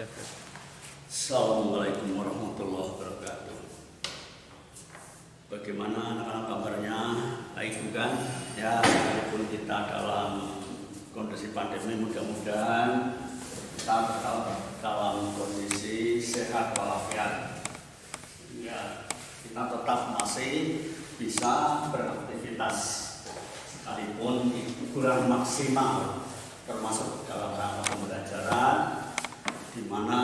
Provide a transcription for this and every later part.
Assalamualaikum warahmatullahi wabarakatuh. Bagaimana anak-anak kabarnya? Baik bukan? Ya, sekalipun kita dalam kondisi pandemi, mudah-mudahan kita dalam kondisi sehat walafiat. Ya, kita tetap masih bisa beraktivitas sekalipun itu kurang maksimal, termasuk dalam rangka pembelajaran, di mana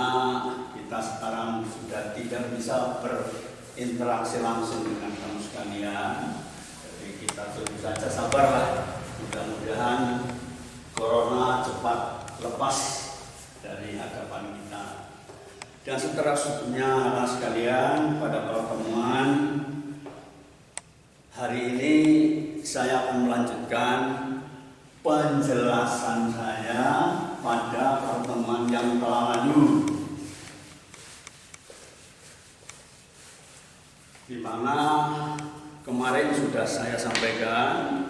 kita sekarang sudah tidak bisa berinteraksi langsung dengan kamu sekalian. Jadi kita tunggu saja, sabarlah. Mudah-mudahan corona cepat lepas dari hadapan kita. Dan saudara-saudara anak sekalian, pada pertemuan hari ini saya akan melanjutkan penjelasan saya pada pertemuan yang telah lalu, di mana kemarin sudah saya sampaikan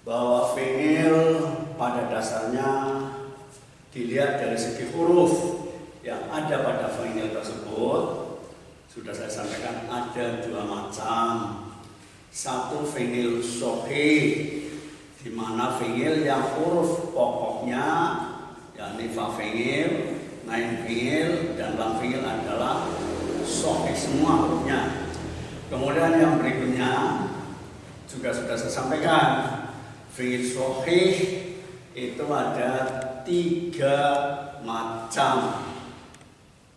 bahwa fi'il pada dasarnya dilihat dari segi huruf yang ada pada fi'il tersebut. Sudah saya sampaikan ada dua macam. Satu fi'il sahih, di mana fi'il yang huruf pokoknya yakni fa fi'il, ngain fi'il, dan lam fi'il adalah sahih semua hurufnya. Kemudian yang berikutnya juga sudah saya sampaikan, fi'il sahih itu ada tiga macam.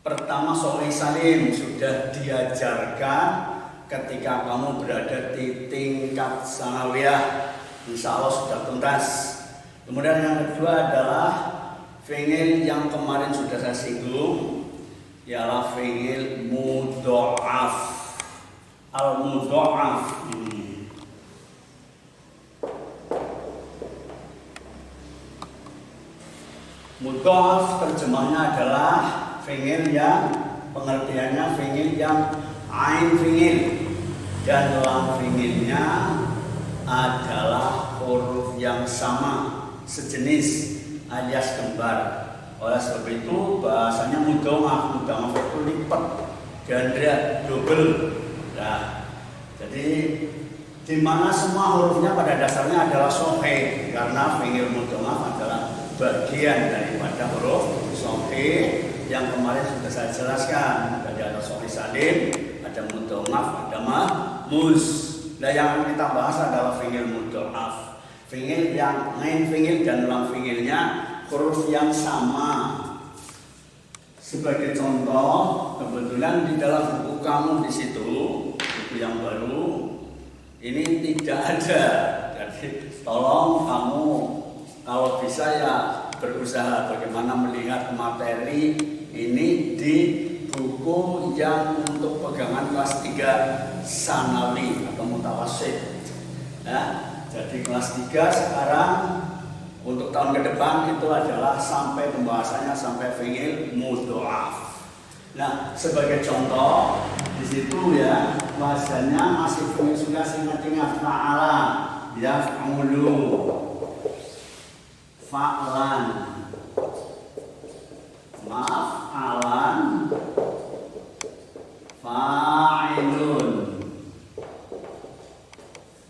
Pertama, sahih salim, sudah diajarkan ketika kamu berada di tingkat sanawiyah, insya Allah sudah tuntas. Kemudian yang kedua adalah fi'il yang kemarin sudah saya singgung, ialah fi'il mudha'af. Al-mudha'af ini mudha'af terjemahnya adalah fi'il yang pengertiannya fi'il yang ain fi'il dan lam fi'ilnya adalah huruf yang sama, sejenis alias kembar. Oleh sebab itu bahasanya mudha'af. Mudha'af itu lipat, ganda, double. Nah, jadi di mana semua hurufnya pada dasarnya adalah sahih, karena fi'il mudha'af adalah bagian daripada huruf sahih yang kemarin sudah saya jelaskan. Jadi ada sahih salim, ada mudha'af, ada mahmuz. Nah, yang kita bahas adalah fi'il mudha'af, fi'il yang ngain fi'il dan lam fi'ilnya huruf yang sama. Sebagai contoh, kebetulan di dalam buku kamu di situ, buku yang baru ini tidak ada. Jadi tolong kamu kalau bisa ya berusaha bagaimana melihat materi ini di buku yang untuk pegangan kelas 3 sanawi atau mutawassit. Nah, jadi kelas 3 sekarang untuk tahun ke depan itu adalah sampai pembahasannya sampai fi'il mudha'af. Nah, sebagai contoh di situ ya bahasanya masih fi'il sudah ingat-ingat fa'ala, yaf'ulu, fa'lan, maf'alan, fa'ilun,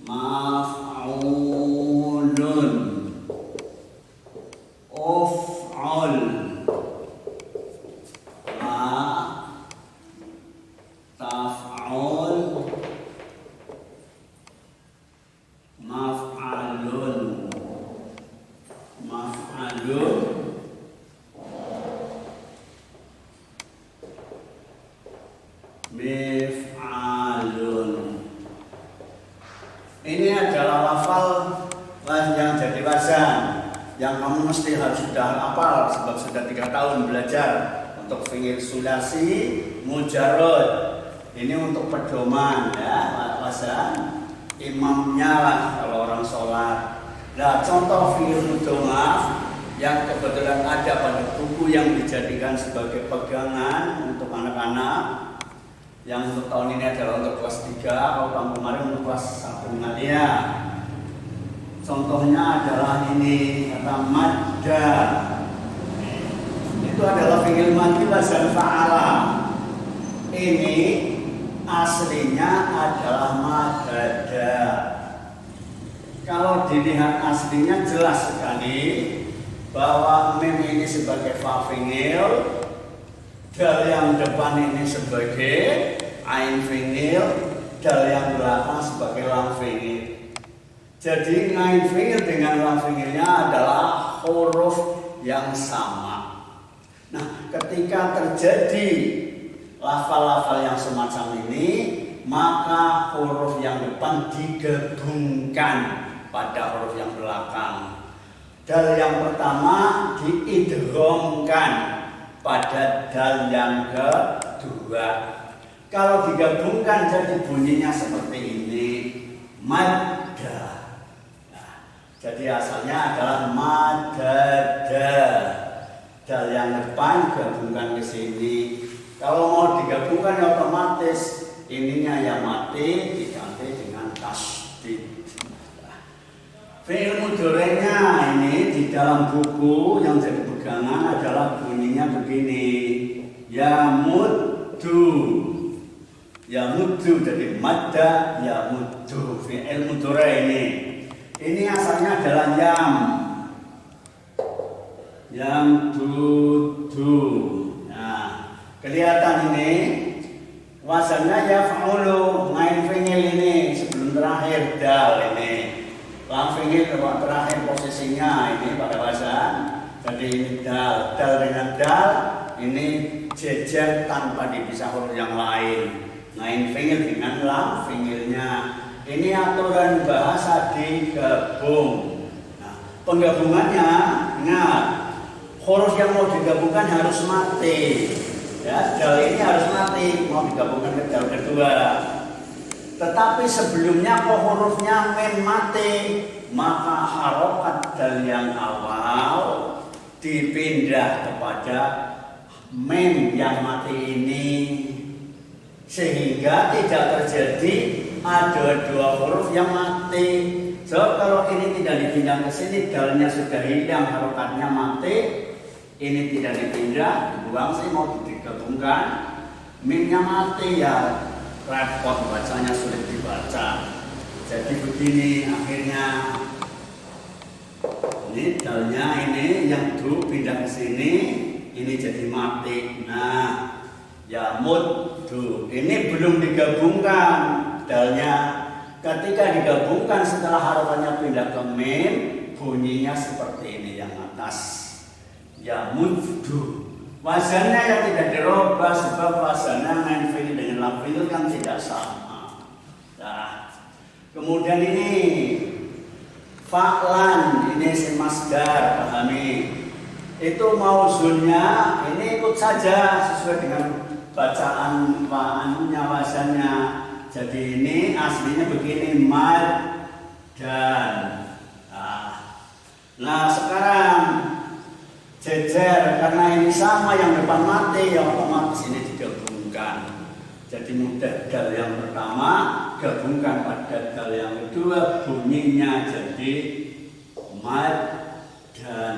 maf'ulun, uf'ul, taf'ul, maf'alun, maf'alun, mif'alun. Ini adalah lafal yang jadi wazan yang kamu mesti harus sudah hafal sebab sudah 3 tahun belajar untuk fi'il sulasi mujarrad. Ini untuk pedoman ya, wazan imamnya lah kalau orang sholat. Nah, contoh fi'il mudha'af yang kebetulan ada pada buku yang dijadikan sebagai pegangan untuk anak-anak, yang untuk tahun ini adalah untuk kelas 3, kalau tahun kemarin untuk kelas 1 Muhammadiyah. Contohnya adalah ini kata madda. Ini itu adalah fi'il madhi wazan fa'ala. Ini aslinya adalah madada. Kalau dilihat aslinya jelas sekali bahwa mim ini sebagai fa fi'il, dal yang depan ini sebagai ain fi'il, dal yang belakang sebagai lam fi'il. Jadi ain fi'il dengan lam fi'ilnya adalah huruf yang sama. Nah, ketika terjadi lafal-lafal yang semacam ini, maka huruf yang depan digabungkan pada huruf yang belakang. Dal yang pertama diidghamkan pada dal yang kedua. Kalau digabungkan jadi bunyinya seperti ini, madda. Nah, jadi asalnya adalah madada. Dal yang depan gabungkan ke sini. Kalau mau digabungkan ya otomatis ininya yang mati diganti dengan tasdid. Fi'il mudhari'nya ini di dalam buku yang jadi pegangan adalah bunyinya begini. Yamuddu. Yamuddu jadi madda yamuddu. Fi'il mudhari' ini. Ini asalnya adalah yamdudu. Nah, kelihatan ini wazannya yaf'ulu, main fi'il ini sebelum terakhir dal ini. Lam fi'il terakhir posisinya ini pada wazan. Jadi ini dal dengan dal ini jejer tanpa dipisah huruf yang lain. Main fi'il dengan lam fi'ilnya. Ini aturan bahasa digabung. Nah, penggabungannya ingat, huruf yang mau digabungkan harus mati. Ya, dal ini harus mati mau digabungkan ke dal kedua. Tetapi sebelumnya kok hurufnya mim mati, maka harokat dal yang awal dipindah kepada mim yang mati ini, sehingga tidak terjadi ada dua huruf yang mati. So kalau ini tidak dipindah ke sini, dalnya sudah hilang, harokatnya mati. Ini tidak dipindah, dibuang sih mau digabungkan, mimnya mati ya. Repot bacanya, sulit dibaca. Jadi begini akhirnya. Ini dalnya ini yang du pindah ke sini, ini jadi mati. Nah, ya muddu. Ini belum digabungkan dalnya. Ketika digabungkan setelah harokannya pindah ke mim, bunyinya seperti ini yang atas. Ya muddu. Wazannya yang tidak dirubah sebab wazannya main fi'il dengan lam fi'il kan tidak sama. Nah, kemudian ini fa'lan, ini si masdar, pahami. Itu mauzunnya ini ikut saja sesuai dengan bacaan wa'anunya wazannya. Jadi ini aslinya begini mad dan. Nah sekarang jejer karena ini sama yang depan mati ya otomatis ini digabungkan. Jadi mudah dal yang pertama gabungkan pada dal yang kedua, bunyinya jadi mad dan.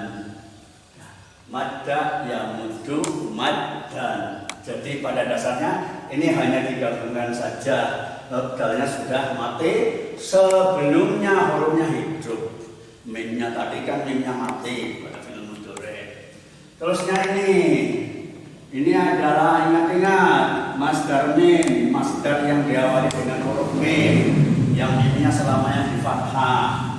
Madda ya muddu mad dan. Jadi pada dasarnya ini hanya digabungkan saja. Dalnya sudah mati, sebelumnya hurufnya hidup. Mimnya tadi kan mimnya mati pada fi'il mudhari'. Terusnya ini adalah ingat-ingat masdar mim, masdar yang diawali dengan huruf mim, yang mimnya selamanya di fathah.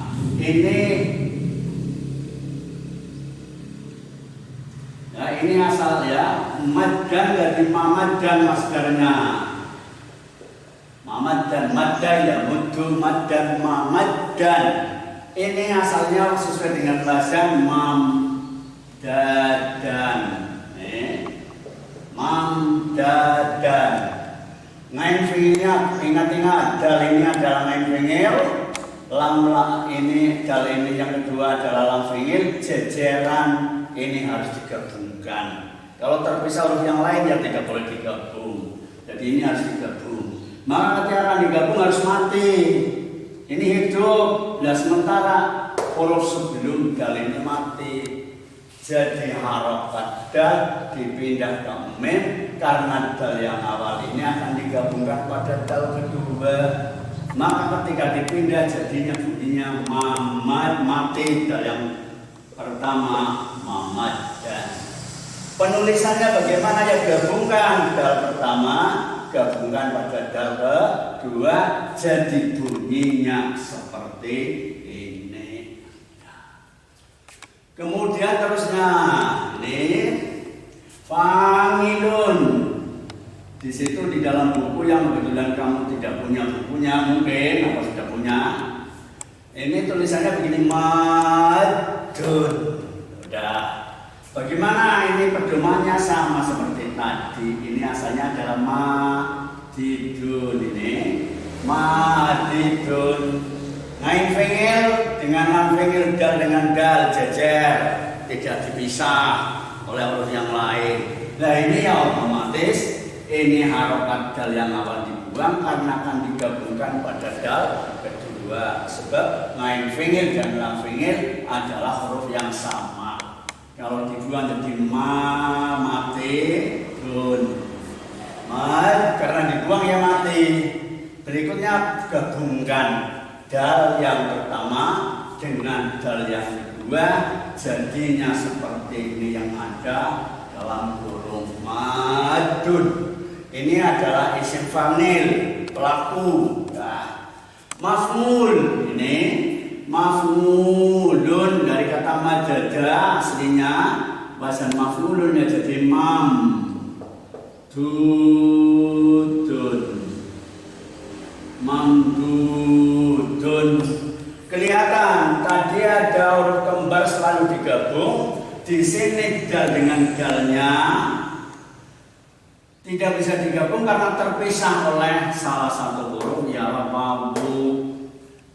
Ini asal ya, maddan dari mamad dan masdarnya. Mamad dan madda ya muddu maddan mamad dan. Ini asalnya sesuai dengan bahasa mamdadan. Mamdadan. Ngain fi'ilnya ingat-ingat, dal ini adalah ngain fi'il, lam ini dal ini yang kedua adalah lam fi'il, jejeran ini harus digabungkan. Kalau terpisah huruf yang lain ya tidak boleh digabung. Jadi ini harus digabung. Maka ketika akan digabung harus mati. Ini hidup. Nah sementara huruf sebelum dal ini mati. jadi harokat dal dipindah ke mim karena dal yang awal ini akan digabungkan pada dal kedua. Maka ketika dipindah jadinya bunyinya Mamad mati. Dal yang pertama Mamad. Dan penulisannya bagaimana ya? Gabungkan dal pertama, gabungkan pada dal kedua, jadi bunyinya seperti ini. Kemudian terusnya ini Fangilun. Di situ di dalam buku yang kebetulan kamu tidak punya bukunya, mungkin atau sudah punya, ini tulisannya begini, madun. Udah. Bagaimana ini pedomannya? Sama seperti tadi. Ini asalnya adalah madidun. Ini madidun. Ngain fengil dengan lam fengil, dal dengan dal jejer, tidak dipisah oleh huruf yang lain. Nah ini ya otomatis ini harokat dal yang awal dibuang karena akan digabungkan pada dal kedua. Sebab ngain fengil dan lam fengil adalah huruf yang sama. Kalau dibuang jadi mati dun. Karena dibuang ya mati. Berikutnya gabungkan dal yang pertama dengan dal yang kedua, jadinya seperti ini yang ada dalam kurung madun. Ini adalah isim fa'il, pelaku. Nah, maf'ul ini maf'ulun dari kata majada aslinya bahasa maf'ulun ya jadi mamdudun. Mamdudun. Kelihatan tadi ada huruf kembar selalu digabung. Di sini dal dengan dalnya tidak bisa digabung karena terpisah oleh salah satu huruf ya mamdu.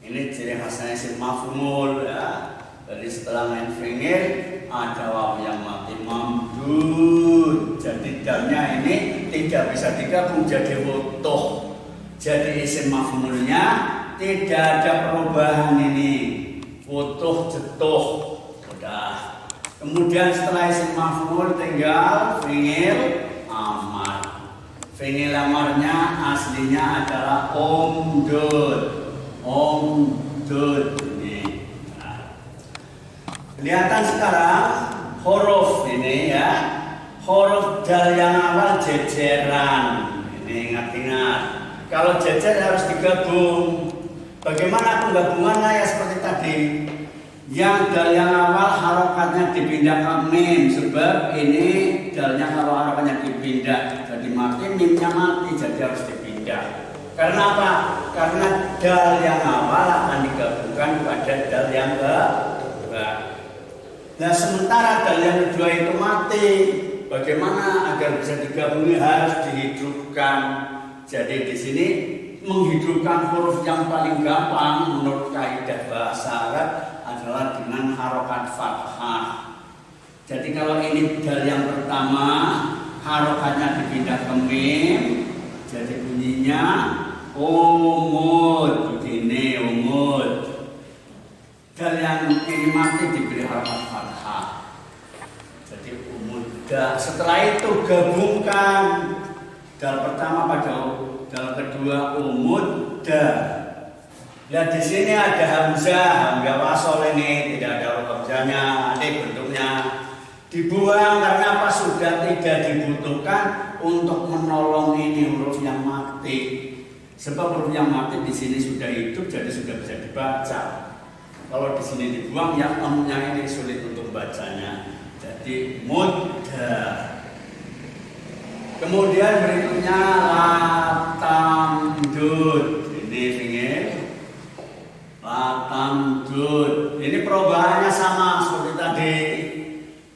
Ini ciri khasnya isim maf'ul ya. Jadi setelah main fengil ada waw yang mati mamdud. Jadi dalnya ini tidak bisa digabung jadi wutuh. Jadi isim maf'ulnya tidak ada perubahan ini. Wutuh jetuh. Sudah. Kemudian setelah isim maf'ul tinggal fengil amar. Fengil amarnya aslinya adalah omdud. Omdud ini. Nah. Kelihatan sekarang huruf ini ya. Huruf dal yang awal jejeran. Ini ingat-ingat. Kalau jejer harus digabung. Bagaimana penggabungannya ya seperti tadi. Yang dal yang awal harokatnya dipindah ke mim. Sebab ini dalnya kalau harokatnya dipindah jadi mati, mimnya mati, jadi harus dipindah. Karena apa? Karena dal yang awal akan digabungkan pada dal yang kedua. Nah sementara dal yang kedua itu mati. Bagaimana agar bisa digabungi? Harus dihidupkan. Jadi di sini menghidupkan huruf yang paling gampang menurut kaidah bahasa Arab adalah dengan harokat fathah. Jadi kalau ini dal yang pertama harokatnya dipindah ke mim, jadi bunyinya umud. Begini umud. Dal yang ini mati diberi harokat fathah. Jadi umud. Setelah itu gabungkan dal pertama pada dal kedua umud da. Nah di sini ada hamzah wasol ini tidak ada huruf hamzahnya, ini bentuknya dibuang karena apa? Sudah tidak dibutuhkan untuk menolong ini huruf yang mati. Sebab huruf yang mati di sini sudah hidup, jadi sudah bisa dibaca. Kalau di sini dibuang, yang emnya ini sulit untuk bacanya. Jadi mudda. Kemudian berikutnya latamdud. Ini fingir. Latamdud. Ini perubahannya sama seperti tadi.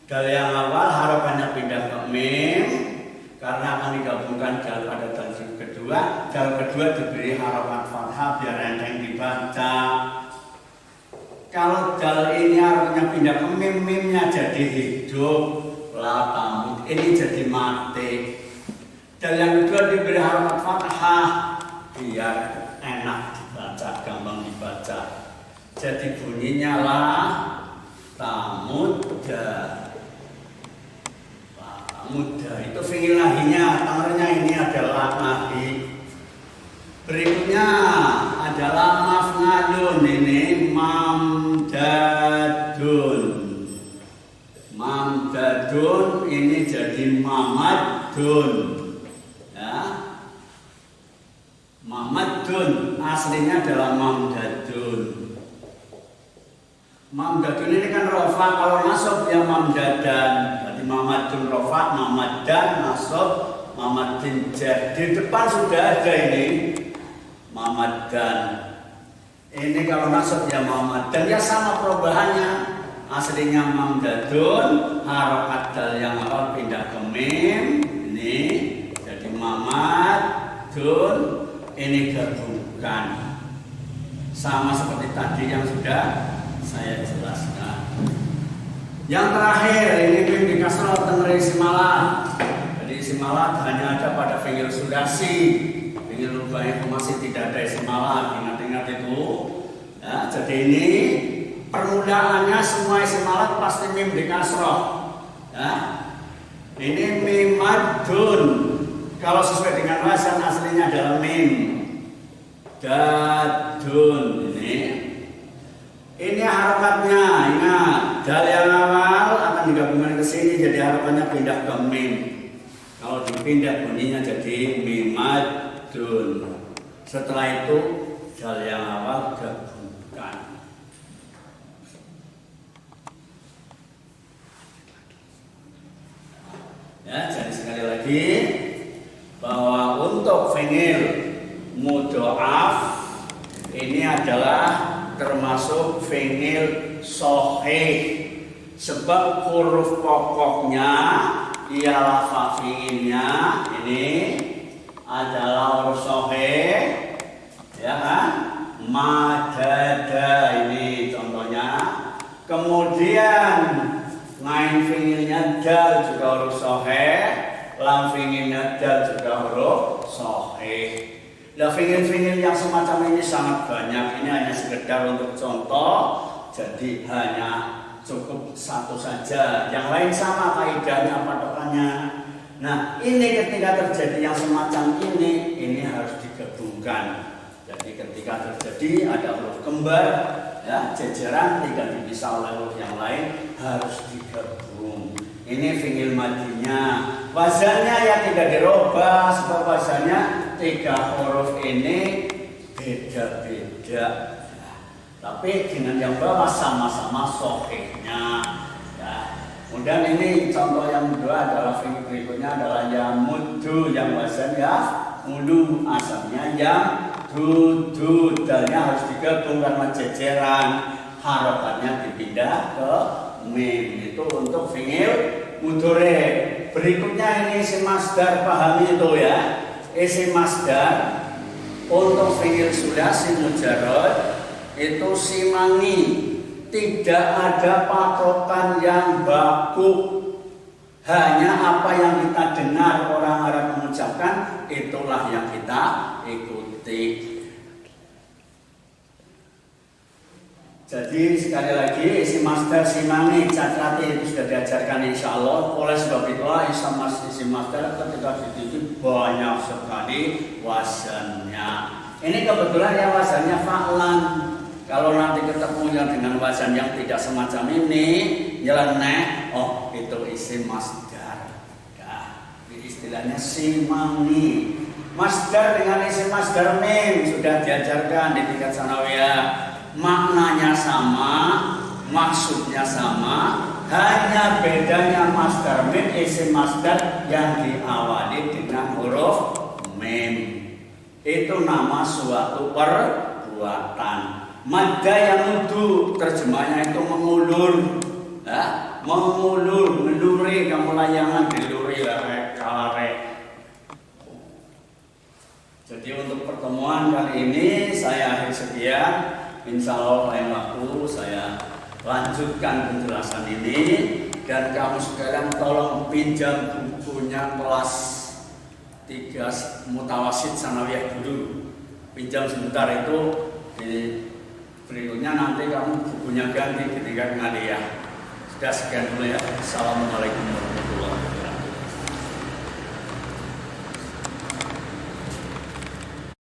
Dal yang awal harapannya pindah ke mim karena akan digabungkan dal pada dal kedua. Dal kedua diberi harapan fathah biar enteng dibaca. Kalau dal ini harapannya pindah ke mim, mimnya jadi hidup. Latamdud. Ini jadi mati. Dal yang kedua diberi harapan fathah biar enak dibaca, gampang dibaca. Jadi bunyinya la tamudda. muda. Itu fi'il nahinya, tangernya ini adalah nahi. Berikutnya adalah maf'alun, ini mamdadun. Mamdadun ini jadi mamadun. Ya. Mamadun aslinya adalah mamdadun. Mamdadun ini kan rofa, kalau nasab ya mamdadan. Jadi mamadun rofa, mamadan nasab, mamadin jar. Di depan sudah ada ini mamadan. Ini kalau nasab ya mamadan, ya sama perubahannya. Aslinya mamdadun, harokat dal yang awal pindah ke mim, ini jadi mamadun. Ini gabungkan sama seperti tadi yang sudah saya jelaskan. Yang terakhir ini mim di kasrah tengeri simalat. Jadi simalat hanya ada pada fi'il sudasi. Fi'il rubah itu masih tidak ada simalat. Ingat-ingat itu. Ya, jadi ini permulaannya semua simalat pasti mim di kasrah. Ya. Ini mimadun. Kalau sesuai dengan wazan aslinya adalah mim. Dadun ini harokatnya, ingat dal yang awal akan digabungkan ke sini jadi harokatnya pindah ke mim. Kalau dipindah bunyinya jadi mimadun. Setelah itu dal yang awal gabungkan. Ya, jadi sekali lagi bahwa untuk fi'il mudhoaf ini adalah termasuk fi'il sahih sebab huruf pokoknya ialah fa fi'ilnya ini adalah huruf sahih, ya kan? Madada ini contohnya. Kemudian ngain fi'ilnya dal juga huruf sahih, lam fi'ilnya dal juga huruf sahih. Nah, fi'il-fi'il yang semacam ini sangat banyak. Ini hanya sekedar untuk contoh. Jadi hanya cukup satu saja. Yang lain sama kaidahnya, patokannya. Nah, ini ketika terjadi yang semacam ini harus digabungkan. Jadi ketika terjadi ada huruf kembar, ya, jajaran tidak dipisah oleh huruf yang lain harus digabung. Ini fi'il madinya. Wazannya ya tidak dirubah sebab wazannya 3 huruf ini beda-beda. Tapi dengan yang bawah sama-sama sahihnya. Ya. Kemudian ini contoh yang kedua adalah fi'il berikutnya adalah yamudu yang wazan ya mulu asalnya yang dudu dalnya harus digabung karena jejeran harapannya dipindah ke mim. Itu untuk fi'il mudhari. Berikutnya ini isim masdar, pahami itu ya. Isim masdar untuk fi'il sulasi mujarrad itu simangi, tidak ada patokan yang baku. Hanya apa yang kita dengar orang Arab mengucapkan itulah yang kita ikuti. Jadi sekali lagi isim masdar simangi cakrati itu sudah diajarkan insya Allah. Oleh sebab itulah isim masdar ketika dididik banyak sekali wazannya. Ini kebetulan ya wazannya fa'lan. Kalau nanti ketemu yang dengan wazan yang tidak semacam ini nyeleneh, oh itu isim masdar. Ya, istilahnya simangi. Masdar dengan isim masdar mim sudah diajarkan di tingkat sanawiyah. Maknanya sama, maksudnya sama, hanya bedanya masdar mim isim masdar yang diawali dengan huruf mim. Itu nama suatu perbuatan. Madda yang mudu terjemahnya itu mengulur, ya? Mengulur, meluri, kamu layangan diluri lerek kalarek. Jadi untuk pertemuan kali ini saya akhir sekian. Insya Allah lain waktu saya lanjutkan penjelasan ini dan kamu sekalian tolong pinjam bukunya kelas 3 mutawasid sanawiyah dulu. Pinjam sebentar itu, di berikutnya nanti kamu bukunya ganti ketika ngaliyah. Sudah sekian dulu ya. Assalamualaikum warahmatullahi wabarakatuh.